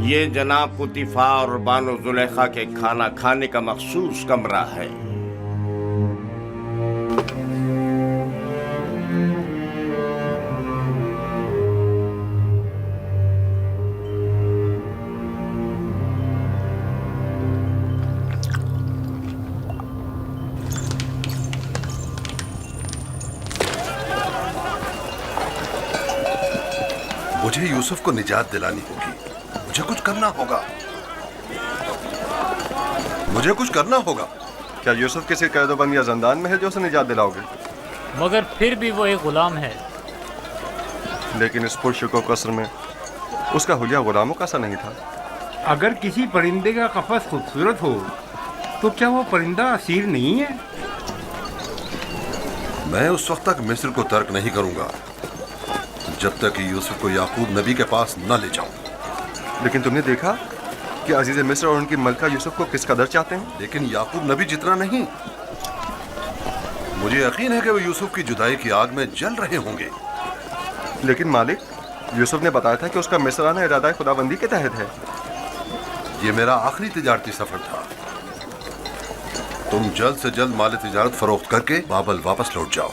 یہ جناب پوتیفا اور بانو زلیخا کے کھانا کھانے کا مخصوص کمرہ ہے۔ مجھے یوسف کو نجات دلانی ہوگی، مجھے کچھ کرنا ہوگا، مجھے کچھ کرنا ہوگا۔ کیا یوسف کسی قید و بند یا زندان میں ہے جو اسے نجات دلاؤ گے؟ مگر پھر بھی وہ ایک غلام ہے۔ لیکن اس پرشکو قصر میں اس کا حلیہ غلاموں کا سا نہیں تھا۔ اگر کسی پرندے کا قفس خوبصورت ہو تو کیا وہ پرندہ اسیر نہیں ہے؟ میں اس وقت تک مصر کو ترک نہیں کروں گا جب تک کہ یوسف کو یعقوب نبی کے پاس نہ لے جاؤں۔ لیکن تم نے دیکھا کہ عزیز مصر اور ان کی ملکہ یوسف کو کس قدر چاہتے ہیں؟ لیکن یعقوب نبی جتنا نہیں۔ مجھے یقین ہے کہ وہ یوسف کی جدائی کی آگ میں جل رہے ہوں گے۔ لیکن مالک، یوسف نے بتایا تھا کہ اس کا مصر آنا ارادہ خداوندی کے تحت ہے۔ یہ میرا آخری تجارتی سفر تھا۔ تم جلد سے جلد مال تجارت فروخت کر کے بابل واپس لوٹ جاؤ۔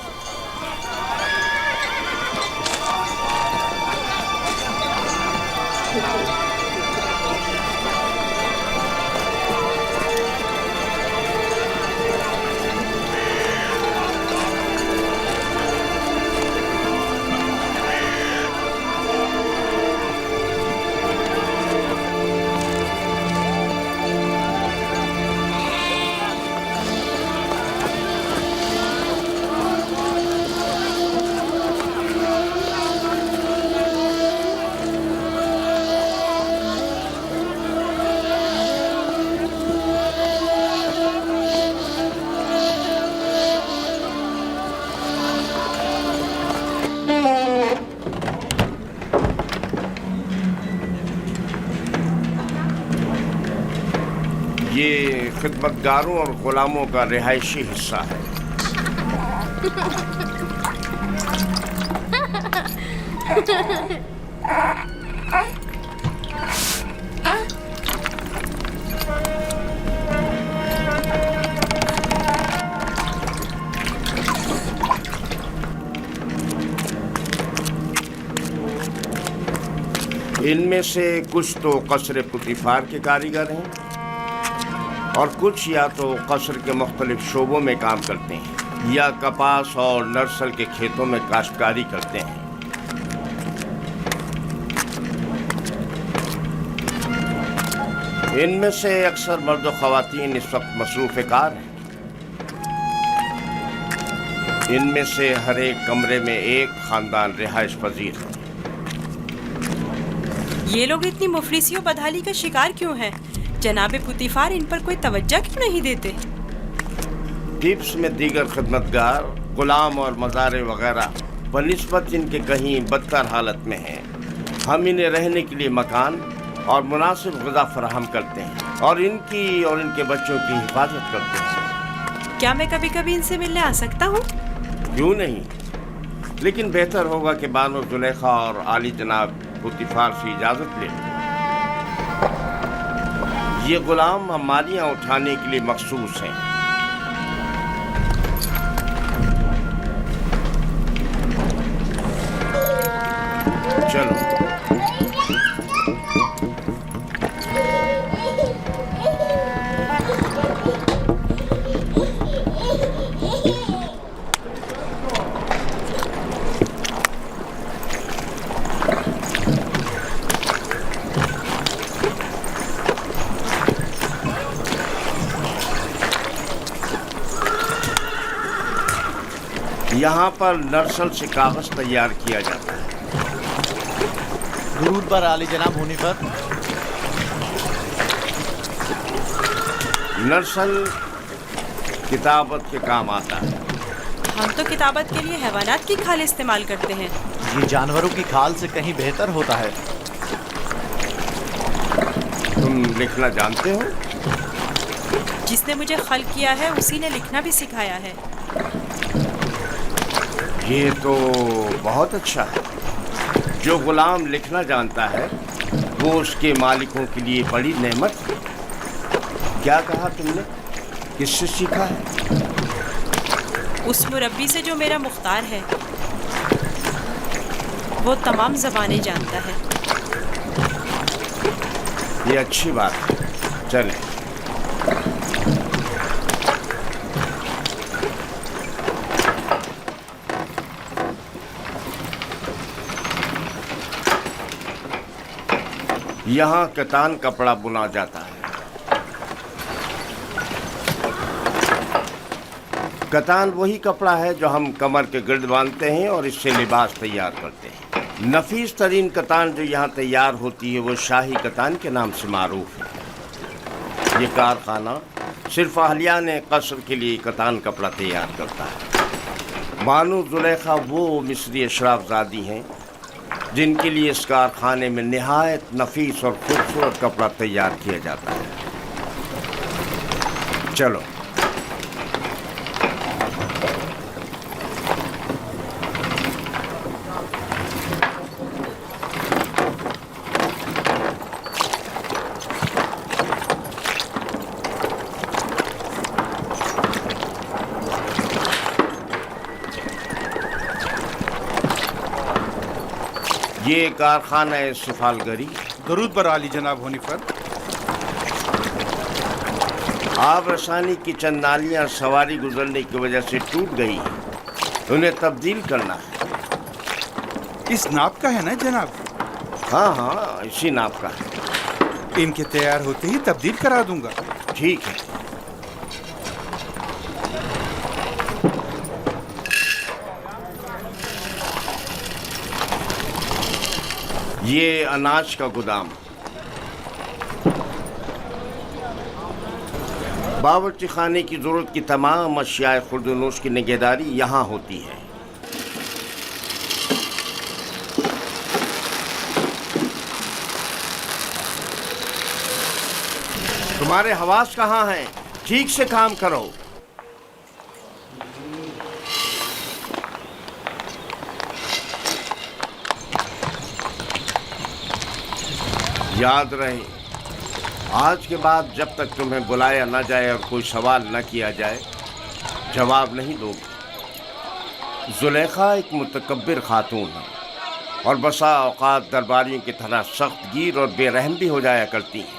یہ خدمتگاروں اور غلاموں کا رہائشی حصہ ہے۔ ان میں سے کچھ تو قصر پوتیفار کے کاریگر ہیں اور کچھ یا تو قصر کے مختلف شعبوں میں کام کرتے ہیں یا کپاس اور نرسل کے کھیتوں میں کاشتکاری کرتے ہیں۔ ان میں سے اکثر مرد و خواتین اس وقت مصروف کار ہیں۔ ان میں سے ہر ایک کمرے میں ایک خاندان رہائش پذیر ہے۔ یہ لوگ اتنی مفلسی و بدحالی کا شکار کیوں ہیں؟ جناب پوتیفار ان پر کوئی توجہ کیوں نہیں دیتے؟ ٹپس میں دیگر خدمتگار، غلام اور مزارع وغیرہ بنسبت ان کے کہیں بدتر حالت میں ہیں۔ ہم انہیں رہنے کے لیے مکان اور مناسب غذا فراہم کرتے ہیں اور ان کی اور ان کے بچوں کی حفاظت کرتے ہیں۔ کیا میں کبھی کبھی ان سے ملنے آ سکتا ہوں؟ کیوں نہیں، لیکن بہتر ہوگا کہ بانو زلیخا اور عالی جناب پوتیفار سے اجازت لے لیں۔ یہ غلام ہماریاں اٹھانے کے لیے مخصوص ہیں۔ چلو یہاں پر نرسل سے کاغذ تیار کیا جاتا ہے۔ درود بر عالی جناب ہونیفر۔ نرسل کتابت کے کام آتا ہے۔ ہم تو کتابت کے لیے حیوانات کی کھال استعمال کرتے ہیں۔ یہ جانوروں کی کھال سے کہیں بہتر ہوتا ہے۔ تم لکھنا جانتے ہو؟ جس نے مجھے خلق کیا ہے اسی نے لکھنا بھی سکھایا ہے۔ یہ تو بہت اچھا ہے۔ جو غلام لکھنا جانتا ہے वो उसके मालिकों के लिए बड़ी नेमत है। क्या कहा तुमने? किससे सीखा है? उस मुरब्बी से जो मेरा मुख्तार है। वो तमाम ज़बानें जानता है। ये अच्छी बात है। चलें। यहाँ कतान कपड़ा बुना जाता है। कतान वही कपड़ा है जो हम कमर के गिर्द बांधते हैं और इससे लिबास तैयार करते हैं। नफीस तरीन कतान जो यहाँ तैयार होती है वो शाही कतान के नाम से मारूफ है। ये कारखाना सिर्फ अहलियान कसर के लिए कतान कपड़ा तैयार करता है। बानो जुलेखा वो मिस्री अशराफजादी हैं जिनके लिए इस कारखाने में निहायत नफीस और खूबसूरत कपड़ा तैयार किया जाता है। चलो। ये कारखाना है सिफालगरी। दरूद बर आली जनाब होनी पर। आब रसानी की चंद नालियाँ सवारी गुजरने की वजह से टूट गई हैं। उन्हें तब्दील करना है। इस नाप का है ना जनाब? हाँ हाँ, इसी नाप का है। इनके तैयार होते ही तब्दील करा दूंगा। ठीक है। ये अनाज का गोदाम। बावर्ची खाने की जरूरत की तमाम अशियाए खुर्दनोश की निगहदारी यहाँ होती है। तुम्हारे हवास कहाँ हैं? ठीक से काम करो। याद रहे, आज के बाद जब तक तुम्हें बुलाया न जाए और कोई सवाल न किया जाए, जवाब नहीं दोगे। जुलेखा एक मुतकब्बिर खातून है और बसा औकात दरबारियों की तरह सख्त गिर और बेरहम भी हो जाया करती हैं।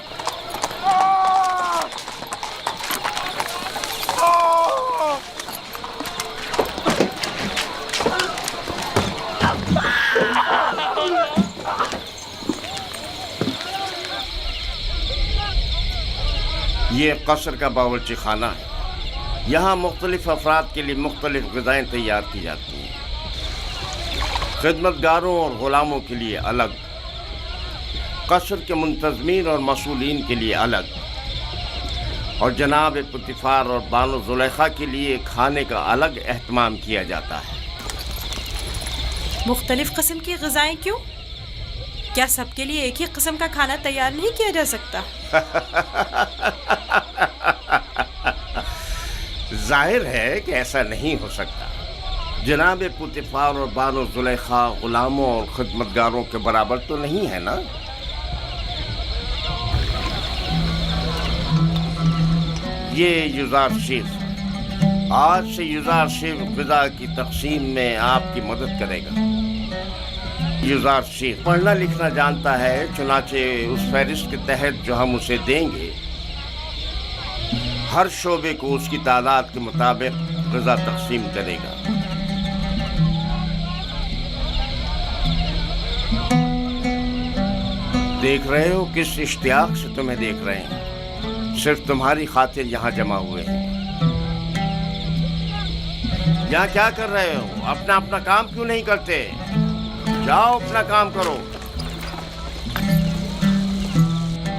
ये कसर का बावर्ची खाना है। यहाँ मुख्तलिफ अफराद के लिए मुख्तलिफ ग़िज़ाएँ तैयार की जाती हैं। खिदमतगारों और ग़ुलामों के लिए अलग, कसर के मुंतज़मीन और मसूलीन के लिए अलग, और जनाब पुतिफ़ार और बानो ज़ुलेखा के लिए खाने का अलग एहतमाम किया जाता है। मुख्तलिफ किस्म की ग़िज़ाएँ क्यों? क्या सबके लिए एक ही किस्म का खाना तैयार नहीं किया जा सकता? जाहिर है कि ऐसा नहीं हो सकता। जनाब पुतिफ़ार और बानो ज़ुलेखा ग़ुलामों और खिदमतगारों के बराबर तो नहीं है ना? ये युज़ार शेख, आज से युज़ार शेख ग़िज़ा की तक़सीम में आपकी मदद करेगा। युज़ार शेख पढ़ना लिखना जानता है, चुनाचे उस फहरिस्त के तहत जो हम उसे देंगे, हर शोबे को उसकी तादाद के मुताबिक ग़िज़ा तक़सीम करेगा। देख रहे हो किस इश्तियाक से तुम्हें देख रहे हैं। सिर्फ तुम्हारी खातिर यहाँ जमा हुए हैं। यहाँ क्या कर रहे हो? अपना अपना काम क्यों नहीं करते? जाओ अपना काम करो,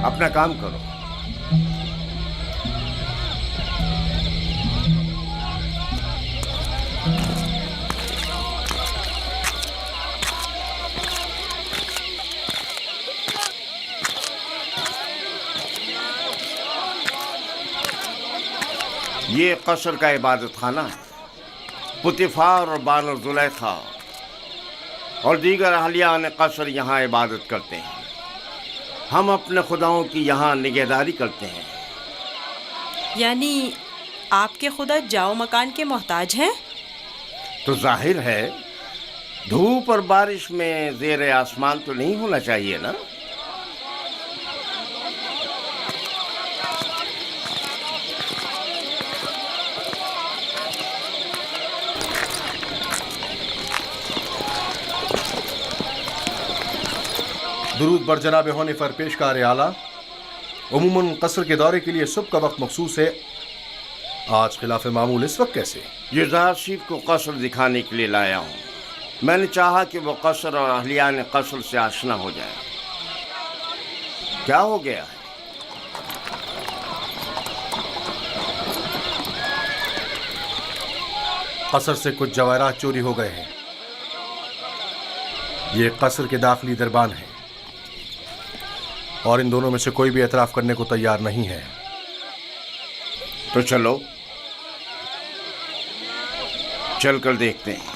अपना काम करो। ये कसर का इबादत खाना है। पुतिफ़ार और बानो ज़ुलेखा और दीगर अहलियान कसर यहाँ इबादत करते हैं। हम अपने खुदाओं की यहाँ निगहदारी करते हैं। यानी आपके खुदा जाओ मकान के मोहताज हैं? तो जाहिर है धूप और बारिश में ज़ेर आसमान तो नहीं होना चाहिए ना। दुरूद बर जनाब होने पर पेशकार आला। उमूमन कसर के दौरे के लिए सुबह का वक्त मखसूस है, आज खिलाफ मामूल इस वक्त कैसे? ये ज़ारशीफ को कसर दिखाने के लिए लाया हूँ। मैंने चाहा कि वो कसर और अहलियान कसर से आशना हो जाए। क्या हो गया है? कसर से कुछ जवाहरात चोरी हो गए हैं। ये कसर के दाखिली दरबान हैं और इन दोनों में से कोई भी एतराफ़ करने को तैयार नहीं है। तो चलो चल कर देखते हैं।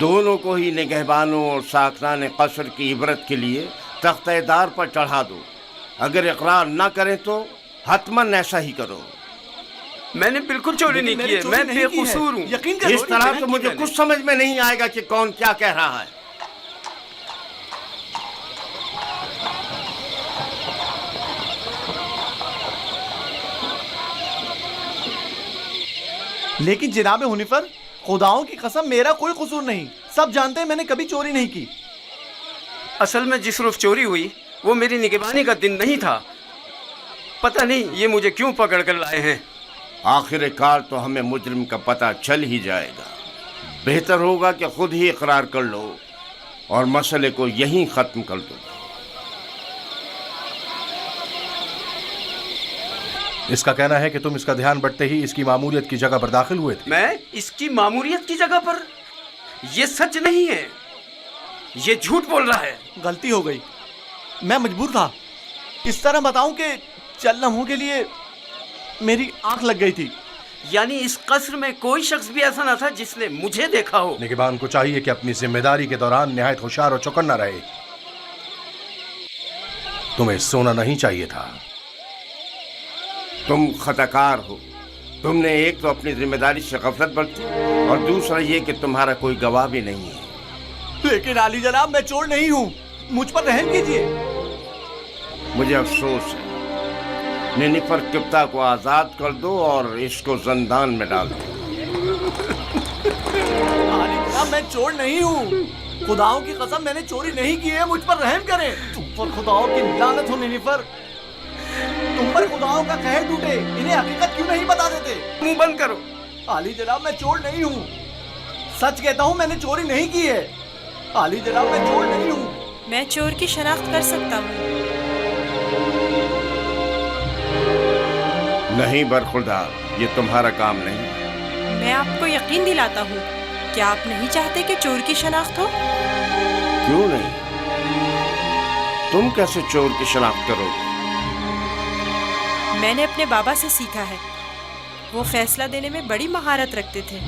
दोनों को ही निगहबानों और साकरान कसर की इबरत के लिए तख्तेदार पर चढ़ा दो। अगर इकरार ना करें तो हतमन ऐसा ही करो। मैंने बिल्कुल चोरी नहीं की है, मैं बेकसूर हूँ। यकीन करो। इस तरह तो मुझे कुछ समझ में नहीं आएगा कि कौन क्या कह रहा है। लेकिन जनाब हुनीफर, खुदाओं की कसम मेरा कोई कसूर नहीं। सब जानते हैं मैंने कभी चोरी नहीं की। असल में जिस रोज चोरी हुई वो मेरी निगहबानी का दिन नहीं था। पता नहीं ये मुझे क्यों पकड़ कर लाए हैं। आखिरकार तो हमें मुजरिम का पता चल ही जाएगा। बेहतर होगा कि खुद ही इकरार कर लो और मसले को यहीं ख़त्म कर दो। इसका कहना है कि तुम इसका ध्यान बढ़ते ही इसकी मामूलियत की जगह पर दाखिल हुए थे। मैं इसकी मामूलियत की जगह पर? ये सच नहीं है, ये झूठ बोल रहा है। गलती हो गई, मैं मजबूर था। इस तरह बताऊं कि चंद लम्हों के लिए मेरी आंख लग गई थी। यानी इस कसर में कोई शख्स भी ऐसा ना था जिसने मुझे देखा हो। निगहबान को चाहिए कि अपनी जिम्मेदारी के दौरान निहायत होशियार और चौकन्ना रहे। तुम्हें सोना नहीं चाहिए था। तुम खताकार हो। तुमने एक तो अपनी जिम्मेदारी से गफलत बरती और दूसरा ये कि तुम्हारा कोई गवाह भी नहीं है। लेकिन आली जनाब, मैं चोर नहीं हूँ, मुझ पर रहम कीजिए। मुझे अफसोस है। निनिफर किप्ता को आज़ाद कर दो और इसको ज़ंदान में डाल दो। आली जनाब, मैं चोर नहीं हूँ। खुदाओं की कसम मैंने चोरी नहीं की है, मुझ पर रहम करें। तुम पर खुदाओं की लानत हो निनिफर। तुम पर खुदाओं का कहर टूटे, इन्हें हकीकत क्यों नहीं बता देते? मुंह बंद करो। आली जनाब, मैं चोर नहीं हूँ। सच कहता हूँ, मैंने चोरी नहीं की है। आली जनाब, मैं चोर नहीं हूँ। मैं चोर की शनाख्त कर सकता हूँ। नहीं बरखुरदार, ये तुम्हारा काम नहीं। मैं आपको यकीन दिलाता हूँ। क्या आप नहीं चाहते कि चोर की शनाख्त हो? क्यों नहीं? तुम कैसे चोर की शनाख्त करोगे? मैंने अपने बाबा से सीखा है। वो फैसला देने में बड़ी महारत रखते थे।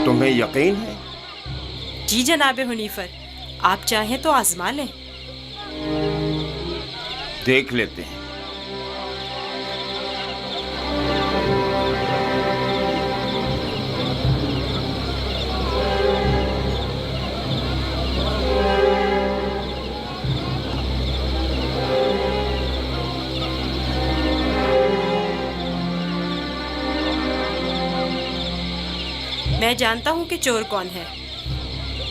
तुम्हें यकीन है? जी जनाब हुनीफर, आप चाहें तो आजमा लें। देख लेते हैं। मैं जानता हूँ कि चोर कौन है।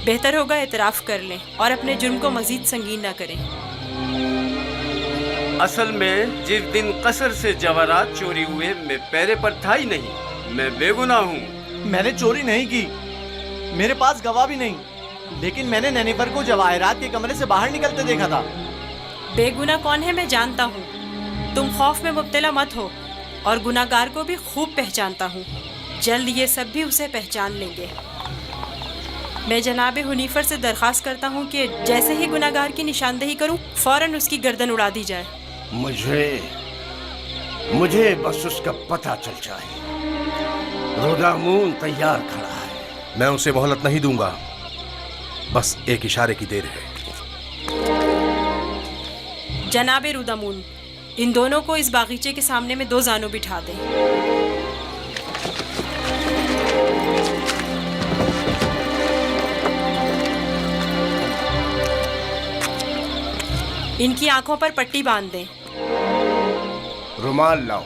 बेहतर होगा एतराफ़ कर लें और अपने जुर्म को मजीद संगीन ना करें। असल में जिस दिन कसर से जवाहरात चोरी हुए मैं पैरे पर था ही नहीं। मैं बेगुनाह हूँ। मैंने चोरी नहीं की, मेरे पास गवाह भी नहीं। लेकिन मैंने नैनीफर को जवाहरात के कमरे से बाहर निकलते देखा था। बेगुनाह कौन है मैं जानता हूँ। तुम खौफ में मुब्तला मत हो और गुनाहगार को भी खूब पहचानता हूँ। जल्द ये सब भी उसे पहचान लेंगे। میں جناب حنیفر سے درخواست کرتا ہوں کہ جیسے ہی گناہگار کی نشاندہی کروں فوراً اس کی گردن اڑا دی جائے. مجھے بس اس کا پتہ چل جائے. رودامون تیار کھڑا ہے. میں اسے مہلت نہیں دوں گا، بس ایک اشارے کی دیر ہے. جناب رودامون، ان دونوں کو اس باغیچے کے سامنے میں 2 زانوں بٹھا دیں. ان کی آنکھوں پر پٹی باندھ دیں. رومال لاؤ.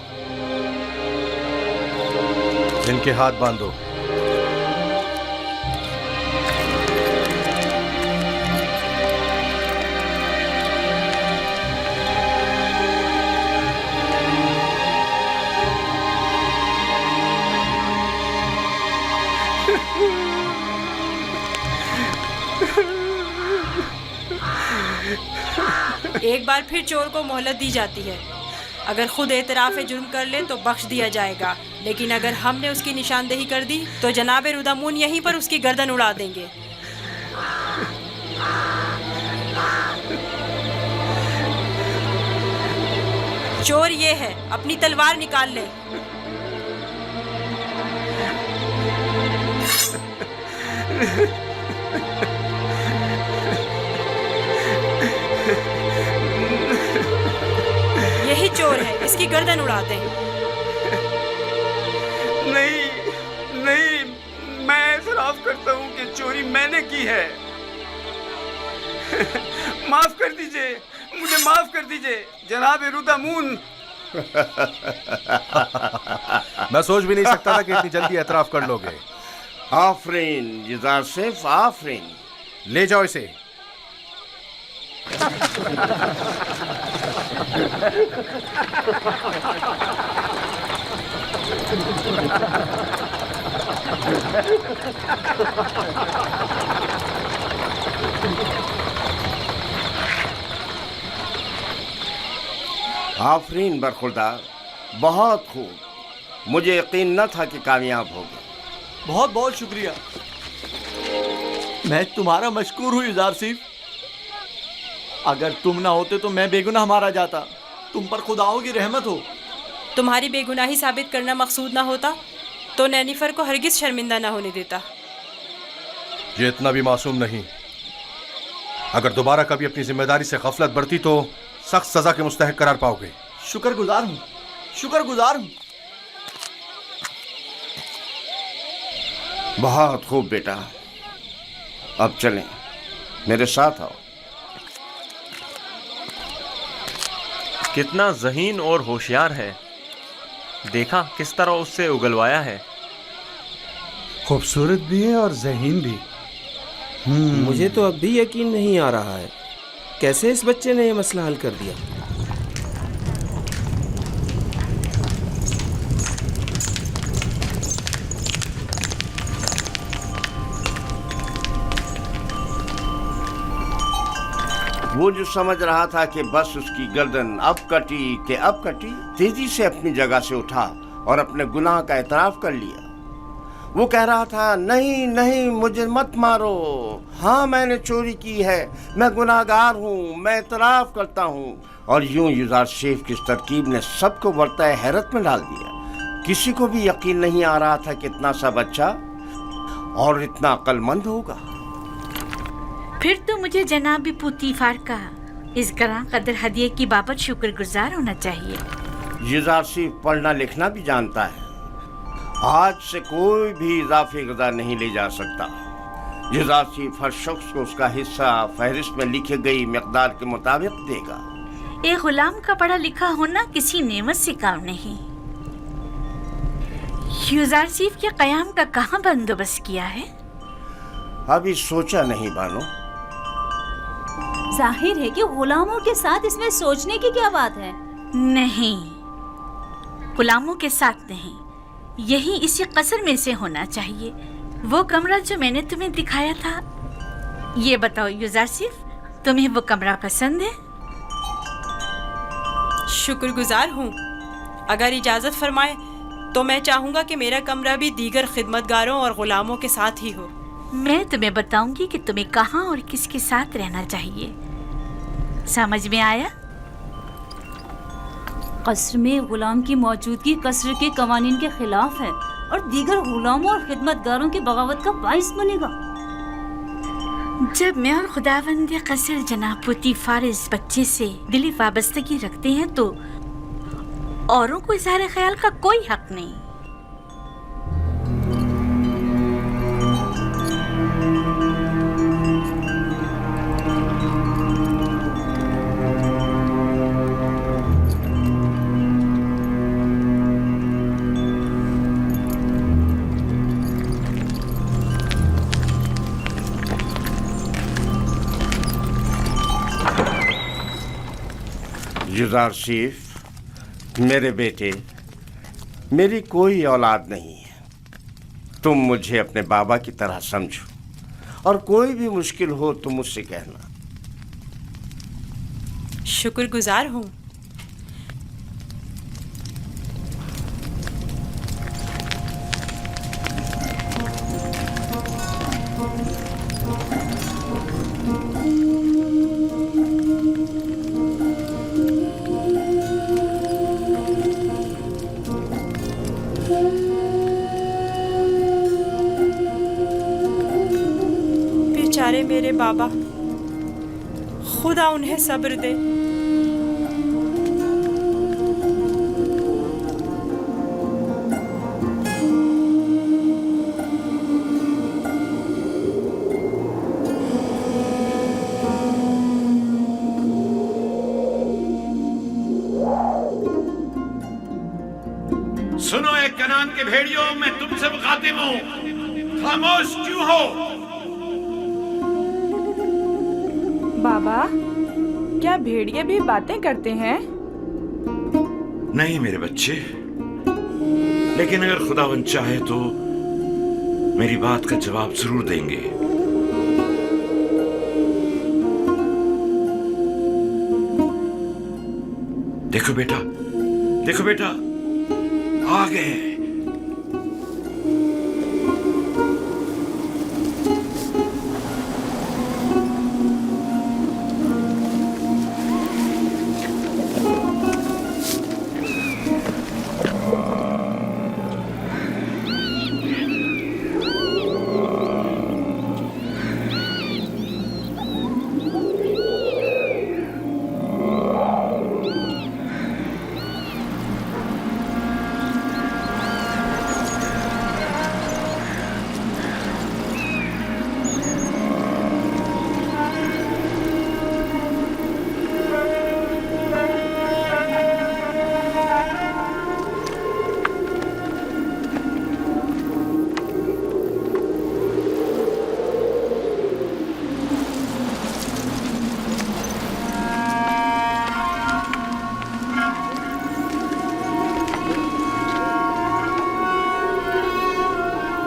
ان کے ہاتھ باندھو. ایک بار پھر چور کو مہلت دی جاتی ہے. اگر خود اعتراف جرم کر لے تو بخش دیا جائے گا، لیکن اگر ہم نے اس کی نشاندہی کر دی تو جناب رودامون یہیں پر اس کی گردن اڑا دیں گے. چور یہ ہے، اپنی تلوار نکال لے. یہی چور ہے، اس کی گردن اڑاتے ہیں. نہیں، میں اعتراف کرتا ہوں کہ چوری میں نے کی ہے. معاف کر دیجئے، مجھے معاف کر دیجئے جناب رودامون. میں سوچ بھی نہیں سکتا تھا کہ اتنی جلدی اعتراف کر لو گے. آفرین یزارسیف، آفرین. لے جاؤ اسے. آفرین برخوردار، بہت خوب. مجھے یقین نہ تھا کہ کامیاب ہوگے. بہت بہت شکریہ. میں تمہارا مشکور ہوں یزارسیف. اگر تم نہ ہوتے تو میں بے گناہ مارا جاتا. تم پر خداؤں کی رحمت ہو. تمہاری بے گناہی ثابت کرنا مقصود نہ ہوتا تو نینیفر کو ہرگز شرمندہ نہ ہونے دیتا. یہ اتنا بھی معصوم نہیں. اگر دوبارہ کبھی اپنی ذمہ داری سے غفلت برتی تو سخت سزا کے مستحق قرار پاؤ گے. شکر گزار ہوں. بہت خوب بیٹا، اب چلیں، میرے ساتھ آؤ. کتنا ذہین اور ہوشیار ہے. دیکھا کس طرح اس سے اگلوایا ہے. خوبصورت بھی ہے اور ذہین بھی. مجھے تو اب بھی یقین نہیں آ رہا ہے کیسے اس بچے نے یہ مسئلہ حل کر دیا. وہ جو سمجھ رہا تھا کہ بس اس کی گردن اب کٹی، تیزی سے اپنی جگہ سے اٹھا اور اپنے گناہ کا اعتراف کر لیا. وہ کہہ رہا تھا نہیں مجھے مت مارو. ہاں میں نے چوری کی ہے، میں گناہگار ہوں، میں اعتراف کرتا ہوں. اور یوں یزارسیف کی اس ترکیب نے سب کو ورطۂ حیرت میں ڈال دیا. کسی کو بھی یقین نہیں آ رہا تھا کہ اتنا سا بچہ اور اتنا عقل مند ہوگا. پھر تو مجھے جناب پوتیفار کا اس گراں قدر ہدیے کی بابت شکر گزار ہونا چاہیے. یزارسیف پڑھنا لکھنا بھی جانتا ہے. آج سے کوئی بھی اضافی غذا نہیں لے جا سکتا. یزارسیف ہر شخص کو اس کا حصہ فہرست میں لکھی گئی مقدار کے مطابق دے گا. ایک غلام کا پڑھا لکھا ہونا کسی نعمت سے کام نہیں. یزارسیف کے قیام کا کہاں بندوبست کیا ہے؟ ابھی سوچا نہیں بانو. ظاہر ہے کہ غلاموں کے ساتھ اس میں سوچنے کی کیا بات ہے؟ نہیں، غلاموں کے ساتھ نہیں، یہی اسی قصر میں سے ہونا چاہیے. وہ کمرہ جو میں نے تمہیں دکھایا تھا. یہ بتاؤ یزارسیف، تمہیں وہ کمرہ پسند ہے؟ شکر گزار ہوں. اگر اجازت فرمائے تو میں چاہوں گا کہ میرا کمرہ بھی دیگر خدمتگاروں اور غلاموں کے ساتھ ہی ہو. मैं तुम्हें बताऊंगी कि तुम्हें कहाँ और किसके साथ रहना चाहिए। समझ में आया? कस्र में गुलाम की मौजूदगी कस्र के कवानीन के खिलाफ है और दीगर गुलामों और खिदमतगारों की बगावत का बाइस बनेगा। जब मैं और खुदावंद कसर जनाब पुतीफार इस बच्चे से दिली वाबस्तगी रखते हैं तो औरों को इज़हार ख्याल का कोई हक नहीं। युज़ारशीफ, मेरे बेटे, मेरी कोई औलाद नहीं है। तुम मुझे अपने बाबा की तरह समझो और कोई भी मुश्किल हो तो मुझसे कहना। शुक्रगुजार हूँ। बेचारे मेरे बाबा, खुदा उन्हें सब्र दे। सुनो एक कनान के भेड़ियों, मैं तुमसे मुखातिब हूँ, खामोश क्यों हो? बाबा, क्या भेड़िए भी बातें करते हैं? नहीं मेरे बच्चे, लेकिन अगर खुदावंद चाहे तो मेरी बात का जवाब जरूर देंगे। देखो बेटा, देखो बेटा, आ गए।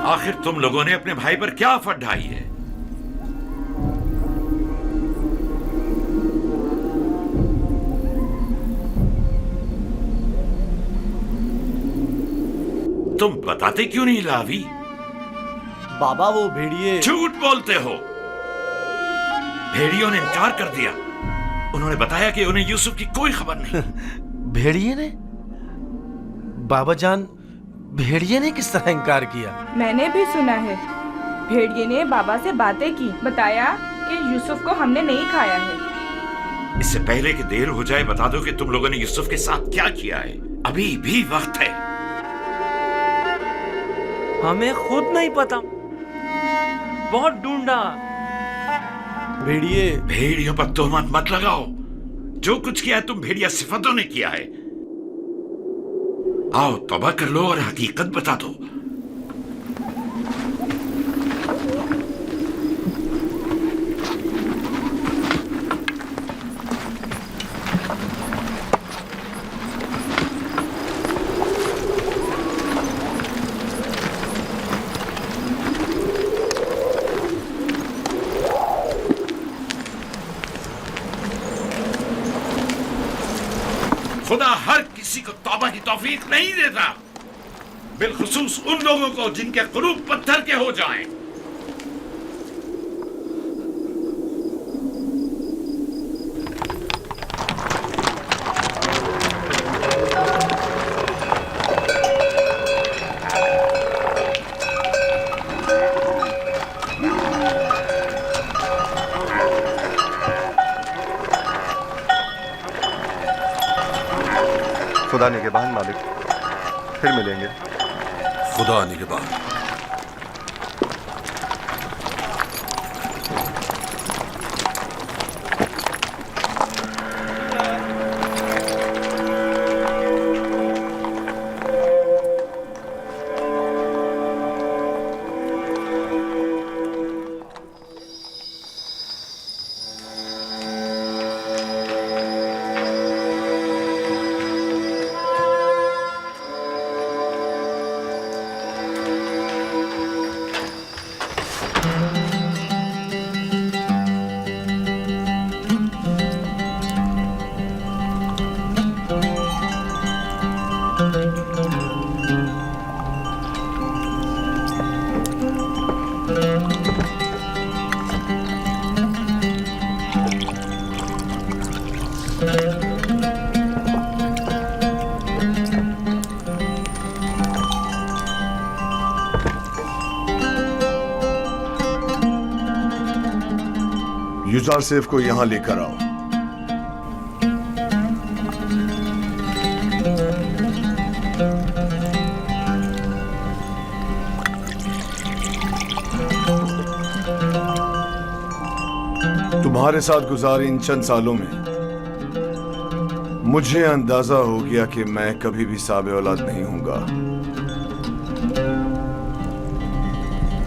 आखिर तुम लोगों ने अपने भाई पर क्या आफत ढाई है? तुम बताते क्यों नहीं लावी? बाबा वो भेड़िए। झूठ बोलते हो। भेड़ियों ने इनकार कर दिया। उन्होंने बताया कि उन्हें यूसुफ की कोई खबर नहीं। भेड़िए ने? बाबा जान, भेड़िए ने किस तरह इनकार किया? मैंने भी सुना है। भेड़िए ने बाबा से बातें की, बताया कि यूसुफ को हमने नहीं खाया है। इससे पहले कि देर हो जाए बता दो कि तुम लोगों ने यूसुफ के साथ क्या किया है। अभी भी वक्त है। हमें खुद नहीं पता, बहुत ढूंढा। भेड़िए। भेड़ियों पर तोहमत मत लगाओ। जो कुछ किया है तुम भेड़िया सिफतों ने किया है। आओ तौबा कर लो और हकीकत बता दो। खुदा हर किसी को तौबा की तौफीक नहीं देता, बिलखुसूस उन लोगों को जिनके कुलूब पत्थर के हो जाएं। खुदा निगहबान मालिक, फिर मिलेंगे। खुदा निगहबान। युजारसेफ को यहां लेकर आओ। तुम्हारे साथ गुजारे इन चंद सालों में मुझे अंदाजा हो गया कि मैं कभी भी साबे औलाद नहीं हूंगा,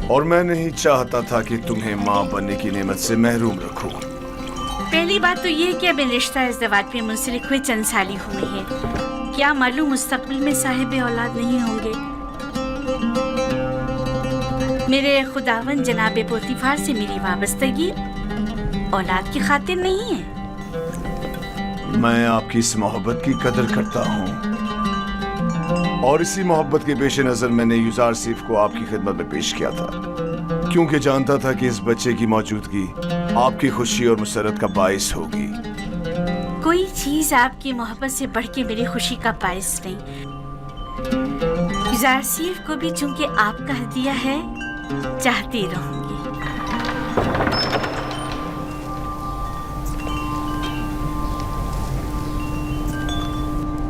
और मैं नहीं चाहता था कि तुम्हें मां बनने की नेमत से महरूम रखूं। पहली बात तो ये है कि अब रिश्ता इज़्दिवाज में मुंसलिक हुए चंद साल ही हुए हैं। क्या मालूम मुस्तकबिल में साहिब औलाद नहीं होंगे। मेरे खुदावन जनाब पोतीफार से मेरी वाबस्तगी औलाद की खातिर नहीं है। मैं आपकी इस मोहब्बत की कदर करता हूँ, और इसी मोहब्बत के पेश नजर मैंने युजारसेफ को आपकी खिदमत में पेश किया था, क्योंकि जानता था कि इस बच्चे की मौजूदगी आपकी खुशी और मुसरत का बाइस होगी। कोई चीज आपकी मोहब्बत से बढ़ के मेरी खुशी का बाइस नहीं। युजारसेफ को भी चूंकि आपका हदिया है, चाहती रहूंगी।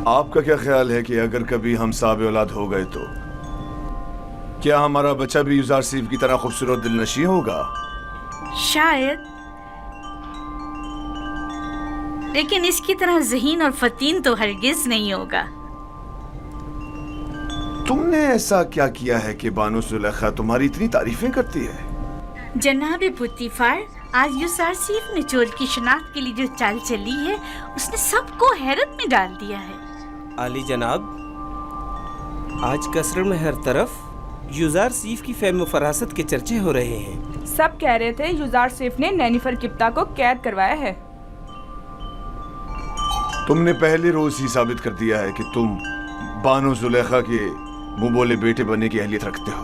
आपका क्या ख्याल है कि अगर कभी हम साबे औलाद हो गए तो क्या हमारा बच्चा भी युजारसेफ की तरह खूबसूरत दिलनशी होगा? शायद, लेकिन इसकी तरह ज़हीन और फतीन तो हरगिज नहीं होगा। तुमने ऐसा क्या किया है कि बानो सुलेखा तुम्हारी इतनी तारीफें करती है? जनाब पुतीफार, आज युजारसेफ ने चोर की शनाख्त के लिए जो चाल चली है, उसने सबको हैरत में डाल दिया है। आली जनाब, आज कसर में हर तरफ युजारसेफ की फेम फरासत के चर्चे हो रहे हैं। सब कह रहे थे युजारसेफ ने नैनीफर किप्ता को कैद करवाया है। तुमने पहले रोज ही साबित कर दिया है कि तुम बानो जुलेखा के मुंह बोले बेटे बनने की अहलियत रखते हो।